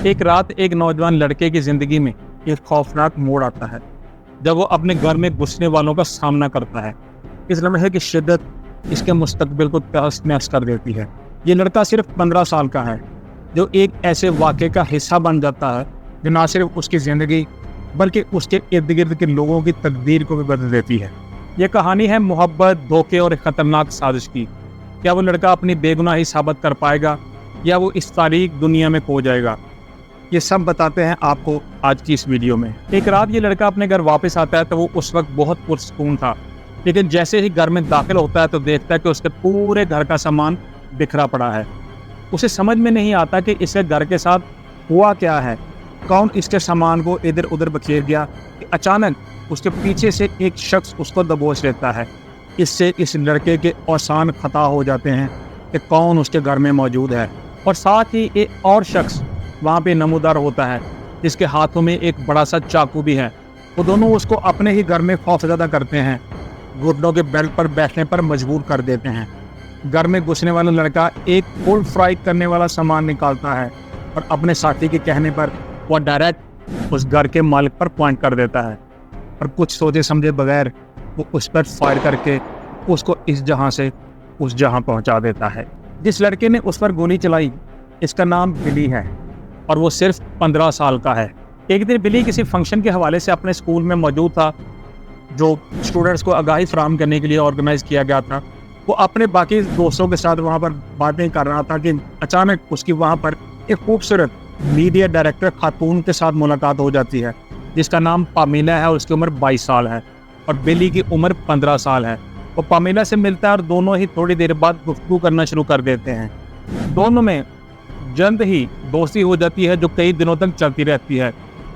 ایک رات ایک نوجوان لڑکے کی زندگی میں ایک خوفناک موڑ آتا ہے جب وہ اپنے گھر میں گھسنے والوں کا سامنا کرتا ہے۔ اس لمحے کی شدت اس کے مستقبل کو تہس نہس کر دیتی ہے۔ یہ لڑکا صرف 15 سال کا ہے جو ایک ایسے واقعے کا حصہ بن جاتا ہے جو نہ صرف اس کی زندگی بلکہ اس کے ارد گرد کے لوگوں کی تقدیر کو بھی بدل دیتی ہے۔ یہ کہانی ہے محبت، دھوکے اور ایک خطرناک سازش کی۔ کیا وہ لڑکا اپنی بے گناہی ثابت کر پائے گا یا وہ اس تاریک دنیا میں کھو جائے گا؟ یہ سب بتاتے ہیں آپ کو آج کی اس ویڈیو میں۔ ایک رات یہ لڑکا اپنے گھر واپس آتا ہے تو وہ اس وقت بہت پرسکون تھا، لیکن جیسے ہی گھر میں داخل ہوتا ہے تو دیکھتا ہے کہ اس کے پورے گھر کا سامان بکھرا پڑا ہے۔ اسے سمجھ میں نہیں آتا کہ اس کے گھر کے ساتھ ہوا کیا ہے، کون اس کے سامان کو ادھر ادھر بکھیر گیا کہ اچانک اس کے پیچھے سے ایک شخص اس کو دبوچ لیتا ہے۔ اس سے اس لڑکے کے اوسان خطا ہو جاتے ہیں کہ کون اس کے گھر میں موجود ہے، اور ساتھ ہی ایک اور شخص وہاں پہ نمودار ہوتا ہے جس کے ہاتھوں میں ایک بڑا سا چاقو بھی ہے۔ وہ دونوں اس کو اپنے ہی گھر میں خوفزدہ کرتے ہیں، گھٹنوں کے بیل پر بیٹھنے پر مجبور کر دیتے ہیں۔ گھر میں گھسنے والا لڑکا ایک فل فرائی کرنے والا سامان نکالتا ہے اور اپنے ساتھی کے کہنے پر وہ ڈائریکٹ اس گھر کے مالک پر پوائنٹ کر دیتا ہے، اور کچھ سوچے سمجھے بغیر وہ اس پر فائر کر کے اس کو اس جہاں سے اس جہاں پہنچا دیتا ہے۔ جس لڑکے نے اس پر گولی چلائی اس کا نام بلی ہے اور وہ صرف 15 سال کا ہے۔ ایک دن بلی کسی فنکشن کے حوالے سے اپنے اسکول میں موجود تھا جو اسٹوڈنٹس کو آگاہی فراہم کرنے کے لیے آرگنائز کیا گیا تھا۔ وہ اپنے باقی دوستوں کے ساتھ وہاں پر باتیں کر رہا تھا کہ اچانک اس کی وہاں پر ایک خوبصورت میڈیا ڈائریکٹر خاتون کے ساتھ ملاقات ہو جاتی ہے جس کا نام پامیلا ہے اور اس کی عمر 22 سال ہے، اور بلی کی عمر 15 سال ہے۔ وہ پامیلا سے ملتا ہے اور دونوں ہی تھوڑی دیر بعد گفتگو کرنا شروع کر دیتے ہیں۔ دونوں میں جلد ہی دوستی ہو جاتی ہے جو کئی دنوں تک چلتی رہتی ہے،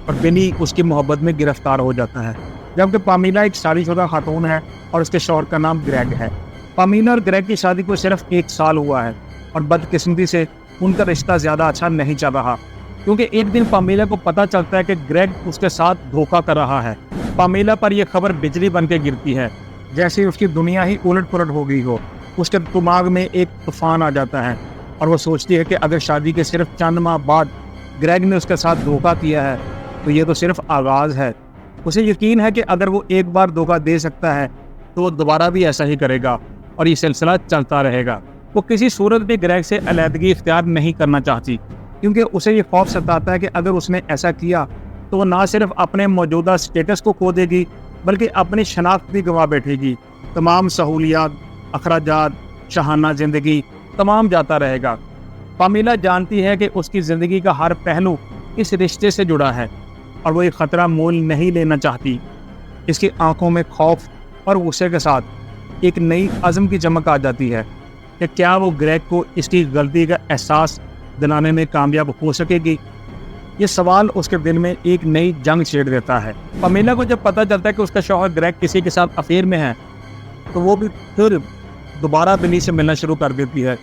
اور بلی اس کی محبت میں گرفتار ہو جاتا ہے، جبکہ پامیلا ایک شادی شدہ خاتون ہے اور اس کے شوہر کا نام گریگ ہے۔ پامیلا اور گریگ کی شادی کو صرف 1 سال ہوا ہے، اور بدقسمتی سے ان کا رشتہ زیادہ اچھا نہیں چل رہا، کیونکہ ایک دن پامیلا کو پتہ چلتا ہے کہ گریگ اس کے ساتھ دھوکہ کر رہا ہے۔ پامیلا پر یہ خبر بجلی بن کے گرتی ہے، جیسے اس کی دنیا ہی الٹ پلٹ ہو گئی ہو۔ اس کے دماغ میں ایک طوفان آ جاتا ہے اور وہ سوچتی ہے کہ اگر شادی کے صرف چند ماہ بعد گریگ نے اس کے ساتھ دھوکہ کیا ہے تو یہ تو صرف آغاز ہے۔ اسے یقین ہے کہ اگر وہ ایک بار دھوکہ دے سکتا ہے تو وہ دوبارہ بھی ایسا ہی کرے گا، اور یہ سلسلہ چلتا رہے گا۔ وہ کسی صورت بھی گریگ سے علیحدگی اختیار نہیں کرنا چاہتی، کیونکہ اسے یہ خوف ستاتا ہے کہ اگر اس نے ایسا کیا تو وہ نہ صرف اپنے موجودہ سٹیٹس کو کھو دے گی بلکہ اپنی شناخت بھی گنوا بیٹھے گی۔ تمام سہولیات، اخراجات، شاہانہ زندگی تمام جاتا رہے گا۔ پامیلا جانتی ہے کہ اس کی زندگی کا ہر پہلو اس رشتے سے جڑا ہے، اور وہ یہ خطرہ مول نہیں لینا چاہتی۔ اس کی آنکھوں میں خوف اور غصے کے ساتھ ایک نئی عزم کی چمک آ جاتی ہے کہ کیا وہ گریگ کو اس کی غلطی کا احساس دلانے میں کامیاب ہو سکے گی۔ یہ سوال اس کے دل میں ایک نئی جنگ چھیڑ دیتا ہے۔ پامیلا کو جب پتہ چلتا ہے کہ اس کا شوہر گریگ کسی کے ساتھ افیئر میں ہے تو وہ بھی پھر دوبارہ بلی سے ملنا شروع کر دیتی ہے،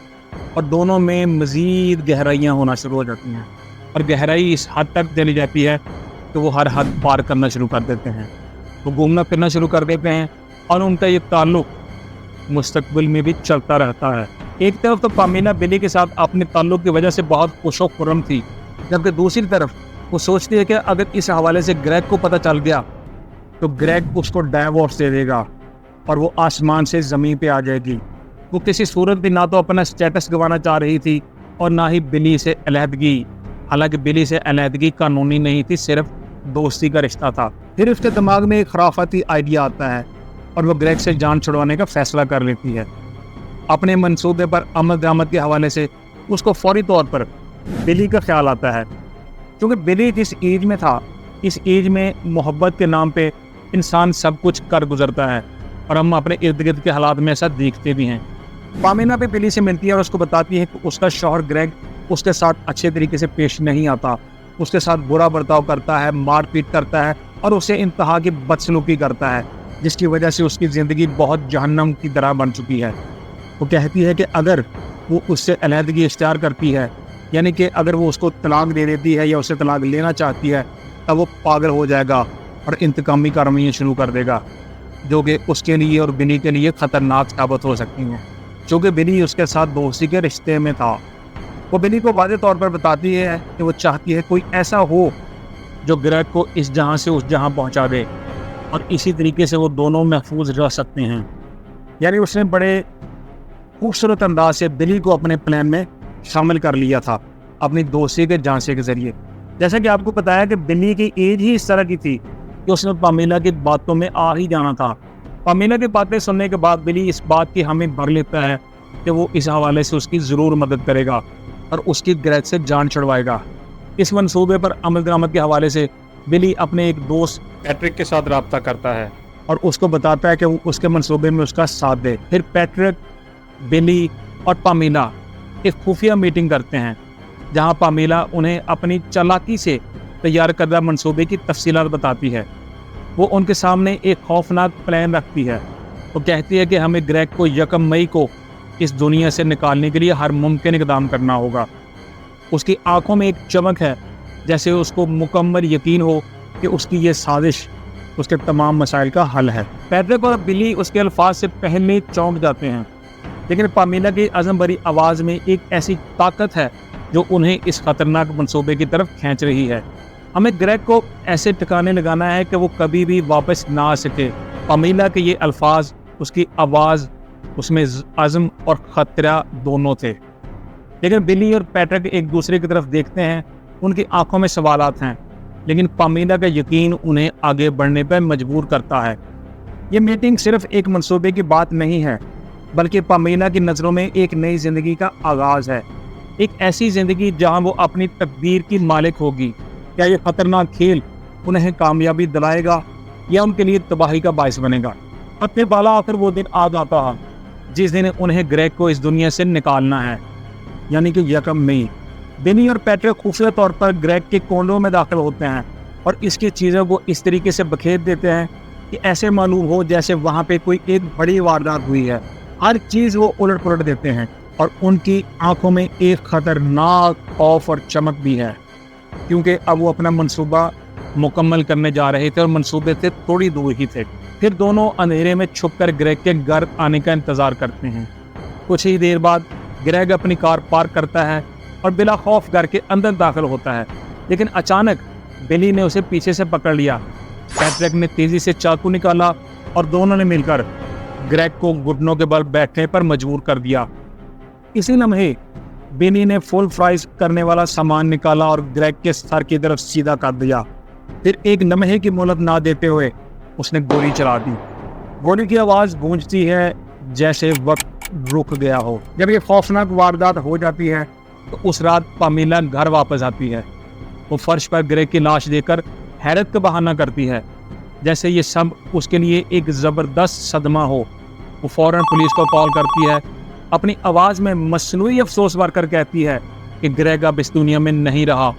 اور دونوں میں مزید گہرائیاں ہونا شروع ہو جاتی ہیں، اور گہرائی اس حد تک چلی جاتی ہے کہ وہ ہر حد پار کرنا شروع کر دیتے ہیں۔ وہ گھومنا پھرنا شروع کر دیتے ہیں اور ان کا یہ تعلق مستقبل میں بھی چلتا رہتا ہے۔ ایک طرف تو پامیلا بلی کے ساتھ اپنے تعلق کی وجہ سے بہت خوش و خرم تھی، جبکہ دوسری طرف وہ سوچتی ہے کہ اگر اس حوالے سے گریگ کو پتہ چل گیا تو گریگ اس کو ڈائیورس دے دے گا اور وہ آسمان سے زمین پہ آ جائے گی۔ وہ کسی صورت بھی نہ تو اپنا سٹیٹس گنوانا چاہ رہی تھی اور نہ ہی بلی سے علیحدگی، حالانکہ بلی سے علیحدگی قانونی نہیں تھی، صرف دوستی کا رشتہ تھا۔ پھر اس کے دماغ میں ایک خرافاتی آئیڈیا آتا ہے اور وہ گریگ سے جان چھڑوانے کا فیصلہ کر لیتی ہے۔ اپنے منصوبے پر عمل درآمد کے حوالے سے اس کو فوری طور پر بلی کا خیال آتا ہے، کیونکہ بلی جس ایج میں تھا اس ایج میں محبت کے نام پہ انسان سب کچھ کر گزرتا ہے، اور ہم اپنے ارد گرد کے حالات میں ایسا دیکھتے بھی ہیں۔ پامیلا بھی بلی سے ملتی ہے اور اس کو بتاتی ہے کہ اس کا شوہر گریگ اس کے ساتھ اچھے طریقے سے پیش نہیں آتا، اس کے ساتھ برا برتاؤ کرتا ہے، مار پیٹ کرتا ہے اور اسے انتہا کی بدسلوکی کرتا ہے، جس کی وجہ سے اس کی زندگی بہت جہنم کی طرح بن چکی ہے۔ وہ کہتی ہے کہ اگر وہ اس سے علیحدگی اختیار کرتی ہے، یعنی کہ اگر وہ اس کو طلاق دے دیتی ہے یا اسے طلاق لینا چاہتی ہے، تب وہ پاگل ہو جائے گا اور انتقامی کارروائیاں شروع کر دے گا، جو کہ اس کے لیے اور بلی کے لیے خطرناک ثابت ہو سکتی ہیں، چونکہ بلی اس کے ساتھ دوستی کے رشتے میں تھا۔ وہ بلی کو واضح طور پر بتاتی ہے کہ وہ چاہتی ہے کوئی ایسا ہو جو گریگ کو اس جہاں سے اس جہاں پہنچا دے، اور اسی طریقے سے وہ دونوں محفوظ رہ سکتے ہیں۔ یعنی اس نے بڑے خوبصورت انداز سے بلی کو اپنے پلان میں شامل کر لیا تھا، اپنی دوستی کے جھانسے کے ذریعے۔ جیسا کہ آپ کو پتا ہے کہ بلی کی ایج ہی اس طرح کی تھی کہ اس نے پامیلا کی باتوں میں آ ہی جانا تھا۔ پامیلا کی باتیں سننے کے بعد بلی اس بات کی حامی بھر لیتا ہے کہ وہ اس حوالے سے اس کی ضرور مدد کرے گا اور اس کی گریگ سے جان چھڑوائے گا۔ اس منصوبے پر عمل درآمد کے حوالے سے بلی اپنے ایک دوست پیٹرک کے ساتھ رابطہ کرتا ہے اور اس کو بتاتا ہے کہ وہ اس کے منصوبے میں اس کا ساتھ دے۔ پھر پیٹرک، بلی اور پامیلا ایک خفیہ میٹنگ کرتے ہیں جہاں پامیلا انہیں اپنی چالاکی سے تیار کردہ منصوبے کی تفصیلات بتاتی ہے۔ وہ ان کے سامنے ایک خوفناک پلان رکھتی ہے۔ وہ کہتی ہے کہ ہمیں گریگ کو 1 مئی کو اس دنیا سے نکالنے کے لیے ہر ممکن اقدام کرنا ہوگا۔ اس کی آنکھوں میں ایک چمک ہے، جیسے اس کو مکمل یقین ہو کہ اس کی یہ سازش اس کے تمام مسائل کا حل ہے۔ پیٹرک اور بلی اس کے الفاظ سے پہلے چونک جاتے ہیں، لیکن پامیلا کی عزم بھری آواز میں ایک ایسی طاقت ہے جو انہیں اس خطرناک منصوبے کی طرف کھینچ رہی ہے۔ ہمیں گریگ کو ایسے ٹھکانے لگانا ہے کہ وہ کبھی بھی واپس نہ آ سکے۔ پامیلا کے یہ الفاظ، اس کی آواز، اس میں عزم اور خطرہ دونوں تھے۔ لیکن بلی اور پیٹرک ایک دوسرے کی طرف دیکھتے ہیں، ان کی آنکھوں میں سوالات ہیں، لیکن پامیلا کا یقین انہیں آگے بڑھنے پر مجبور کرتا ہے۔ یہ میٹنگ صرف ایک منصوبے کی بات نہیں ہے، بلکہ پامیلا کی نظروں میں ایک نئی زندگی کا آغاز ہے، ایک ایسی زندگی جہاں وہ اپنی تقدیر کی مالک ہوگی۔ کیا یہ خطرناک کھیل انہیں کامیابی دلائے گا یا ان کے لیے تباہی کا باعث بنے گا؟ اپنے بالا آخر وہ دن آ جاتا ہے جس دن انہیں گریگ کو اس دنیا سے نکالنا ہے، یعنی کہ 1 مئی۔ بلی اور پیٹرک خوفصورت طور پر گریگ کے کونڈوں میں داخل ہوتے ہیں اور اس کی چیزوں کو اس طریقے سے بکھیر دیتے ہیں کہ ایسے معلوم ہو جیسے وہاں پہ کوئی ایک بڑی واردات ہوئی ہے۔ ہر چیز وہ الٹ پلٹ دیتے ہیں اور ان کی آنکھوں میں ایک خطرناک خوف اور چمک بھی ہے، کیونکہ اب وہ اپنا منصوبہ مکمل کرنے جا رہے تھے اور منصوبے سے تھوڑی دور ہی تھے۔ پھر دونوں اندھیرے میں چھپ کر گریگ کے گھر آنے کا انتظار کرتے ہیں۔ کچھ ہی دیر بعد گریگ اپنی کار پارک کرتا ہے اور بلا خوف گھر کے اندر داخل ہوتا ہے، لیکن اچانک بلی نے اسے پیچھے سے پکڑ لیا۔ پیٹرک نے تیزی سے چاقو نکالا اور دونوں نے مل کر گریگ کو گھٹنوں کے بل بیٹھنے پر مجبور کر دیا۔ اسی لمحے بلی نے فل فرائز کرنے والا سامان نکالا اور گریگ کے سر کی طرف سیدھا کر دیا۔ پھر ایک لمحے کی مہلت نہ دیتے ہوئے اس نے گولی چلا دی۔ گولی کی آواز گونجتی ہے جیسے وقت رک گیا ہو۔ جب یہ خوفناک واردات ہو جاتی ہے تو اس رات پامیلا گھر واپس آتی ہے۔ وہ فرش پر گریگ کی لاش دے کر حیرت کا بہانہ کرتی ہے، جیسے یہ سب اس کے لیے ایک زبردست صدمہ ہو۔ وہ فوراً پولیس کو کال کرتی ہے، اپنی آواز میں مصنوعی افسوس بھر کر کہتی ہے کہ گریگ اب اس دنیا میں نہیں رہا،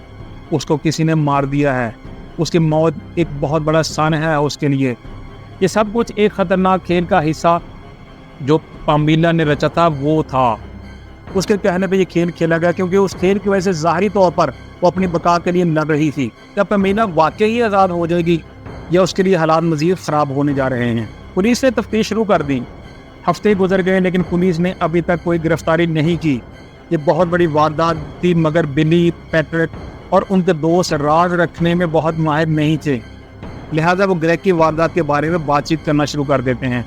اس کو کسی نے مار دیا ہے، اس کی موت ایک بہت بڑا سانحہ ہے اس کے لیے۔ یہ سب کچھ ایک خطرناک کھیل کا حصہ جو پامیلا نے رچا تھا وہ تھا۔ اس کے کہنے پہ یہ کھیل کھیلا گیا کیونکہ اس کھیل کی وجہ سے ظاہری طور پر وہ اپنی بقا کے لیے لڑ رہی تھی۔ کیا پامیلا واقعی آزاد ہو جائے گی یا اس کے لیے حالات مزید خراب ہونے جا رہے ہیں؟ پولیس نے تفتیش شروع کر دی۔ ہفتے گزر گئے لیکن پولیس نے ابھی تک کوئی گرفتاری نہیں کی۔ یہ بہت بڑی واردات تھی، مگر بلی، پیٹرک اور ان کے دوست راز رکھنے میں بہت ماہر نہیں تھے، لہذا وہ گریگ کی واردات کے بارے میں بات چیت کرنا شروع کر دیتے ہیں۔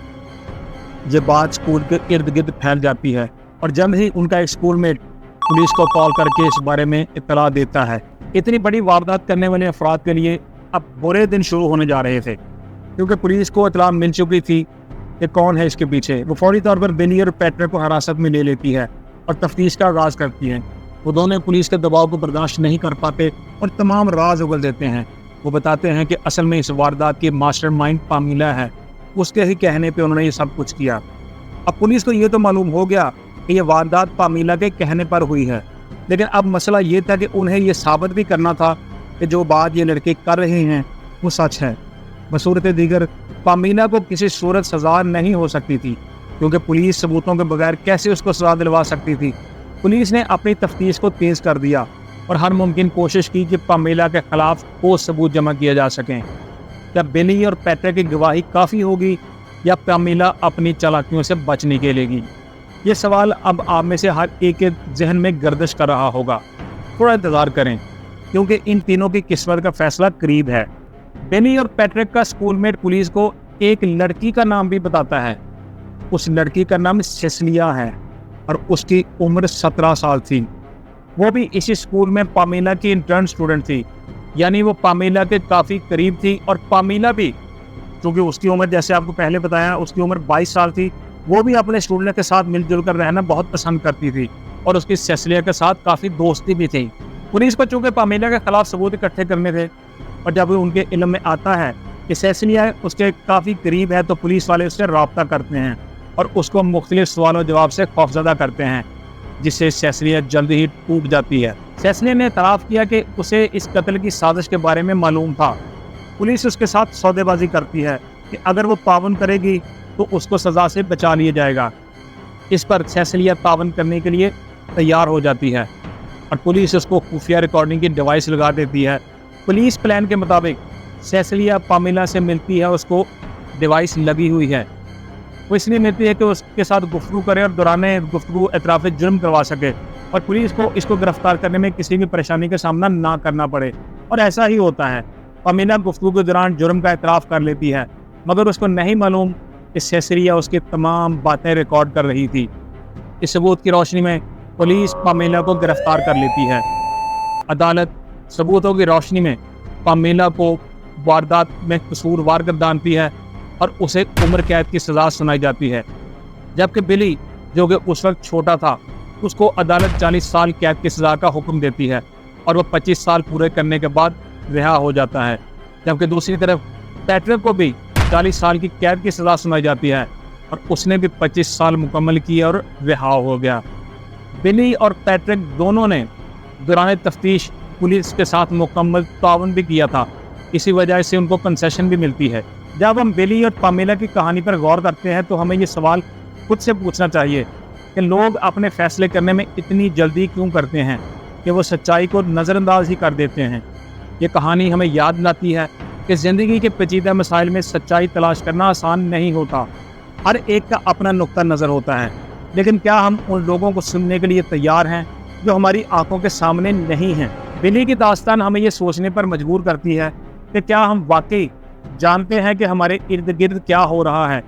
یہ بات اسکول کے ارد گرد پھیل جاتی ہے اور جلد ہی ان کا ایک اسکول میٹ پولیس کو کال کر کے اس بارے میں اطلاع دیتا ہے۔ اتنی بڑی واردات کرنے والے افراد کے لیے اب برے دن شروع ہونے جا رہے تھے، کیونکہ پولیس کو اطلاع مل چکی تھی کہ کون ہے اس کے پیچھے۔ وہ فوری طور پر بلی اور پیٹرک کو حراست میں لے لیتی ہے اور تفتیش کا آغاز کرتی ہے۔ وہ دونوں پولیس کے دباؤ کو برداشت نہیں کر پاتے اور تمام راز اگل دیتے ہیں۔ وہ بتاتے ہیں کہ اصل میں اس واردات کی ماسٹر مائنڈ پامیلا ہے، اس کے ہی کہنے پہ انہوں نے یہ سب کچھ کیا۔ اب پولیس کو یہ تو معلوم ہو گیا کہ یہ واردات پامیلا کے کہنے پر ہوئی ہے، لیکن اب مسئلہ یہ تھا کہ انہیں یہ ثابت بھی کرنا تھا کہ جو بات یہ لڑکے کر رہے ہیں وہ سچ ہے۔ بصورت دیگر پامیلا کو کسی صورت سزا نہیں ہو سکتی تھی، کیونکہ پولیس ثبوتوں کے بغیر کیسے اس کو سزا دلوا سکتی تھی۔ پولیس نے اپنی تفتیش کو تیز کر دیا اور ہر ممکن کوشش کی کہ پامیلا کے خلاف ٹھوس ثبوت جمع کیا جا سکیں۔ کیا بلی اور پیٹرک کی گواہی کافی ہوگی یا پامیلا اپنی چالاکیوں سے بچ نکلے گی؟ یہ سوال اب آپ میں سے ہر ایک کے ذہن میں گردش کر رہا ہوگا. تھوڑا انتظار کریں کیونکہ ان تینوں کی قسمت کا فیصلہ قریب ہے. بینی اور پیٹرک کا اسکول میٹ پولیس کو ایک لڑکی کا نام بھی بتاتا ہے. اس لڑکی کا نام سیسلیا ہے اور اس کی عمر 17 سال تھی. وہ بھی اسی اسکول میں پامیلا کی انٹرن اسٹوڈنٹ تھی، یعنی وہ پامیلا کے کافی قریب تھی. اور پامیلا بھی، کیونکہ اس کی عمر جیسے آپ کو پہلے بتایا اس کی عمر 22 سال تھی، وہ بھی اپنے اسٹوڈنٹ کے ساتھ مل جل کر رہنا بہت پسند کرتی تھی اور اس کی سیسلیا کے ساتھ کافی دوستی بھی تھی. پولیس کو چونکہ پامیلا کے خلاف ثبوت اکٹھے کرنے تھے اور جب ان کے علم میں آتا ہے کہ سیسلیا اس کے کافی قریب ہے تو پولیس والے اس سے رابطہ کرتے ہیں اور اس کو مختلف سوال و جواب سے خوفزدہ کرتے ہیں، جس سے سیسلیا جلد ہی ٹوٹ جاتی ہے. سیسلیا نے اعتراف کیا کہ اسے اس قتل کی سازش کے بارے میں معلوم تھا. پولیس اس کے ساتھ سودے بازی کرتی ہے کہ اگر وہ تعاون کرے گی تو اس کو سزا سے بچا لیا جائے گا. اس پر سیسلیا تعاون کرنے کے لیے تیار ہو جاتی ہے اور پولیس اس کو خفیہ ریکارڈنگ کی ڈیوائس لگا دیتی ہے. پولیس پلان کے مطابق سیسلیا پامیلا سے ملتی ہے، اس کو ڈیوائس لگی ہوئی ہے. وہ اس لیے ملتی ہے کہ اس کے ساتھ گفتگو کرے اور دوران گفتگو اعتراف جرم کروا سکے اور پولیس کو اس کو گرفتار کرنے میں کسی بھی پریشانی کا سامنا نہ کرنا پڑے. اور ایسا ہی ہوتا ہے. پامیلا گفتگو کے دوران جرم کا اعتراف کر لیتی ہے، مگر اس کو نہیں معلوم کہ سیسلیا اس کی تمام باتیں ریکارڈ کر رہی تھی. اس ثبوت کی روشنی میں پولیس پامیلا کو گرفتار کر لیتی ہے. عدالت ثبوتوں کی روشنی میں پامیلا کو واردات میں قصوروار گردانتی ہے اور اسے عمر قید کی سزا سنائی جاتی ہے، جبکہ بلی جو کہ اس وقت چھوٹا تھا اس کو عدالت 40 سال قید کی سزا کا حکم دیتی ہے اور وہ 25 سال پورے کرنے کے بعد رہا ہو جاتا ہے. جبکہ دوسری طرف پیٹرک کو بھی 40 سال کی قید کی سزا سنائی جاتی ہے اور اس نے بھی 25 سال مکمل کیے اور رہا ہو گیا. بلی اور پیٹرک دونوں نے دوران تفتیش پولیس کے ساتھ مکمل تعاون بھی کیا تھا، اسی وجہ سے ان کو کنسیشن بھی ملتی ہے. جب ہم بلی اور پامیلا کی کہانی پر غور کرتے ہیں تو ہمیں یہ سوال خود سے پوچھنا چاہیے کہ لوگ اپنے فیصلے کرنے میں اتنی جلدی کیوں کرتے ہیں کہ وہ سچائی کو نظر انداز ہی کر دیتے ہیں. یہ کہانی ہمیں یاد دلاتی ہے کہ زندگی کے پیچیدہ مسائل میں سچائی تلاش کرنا آسان نہیں ہوتا. ہر ایک کا اپنا نقطہ نظر ہوتا ہے، لیکن کیا ہم ان لوگوں کو سننے کے لیے تیار ہیں جو ہماری آنکھوں کے سامنے نہیں ہیں؟ بلی کی داستان ہمیں یہ سوچنے پر مجبور کرتی ہے کہ کیا ہم واقعی جانتے ہیں کہ ہمارے ارد گرد کیا ہو رہا ہے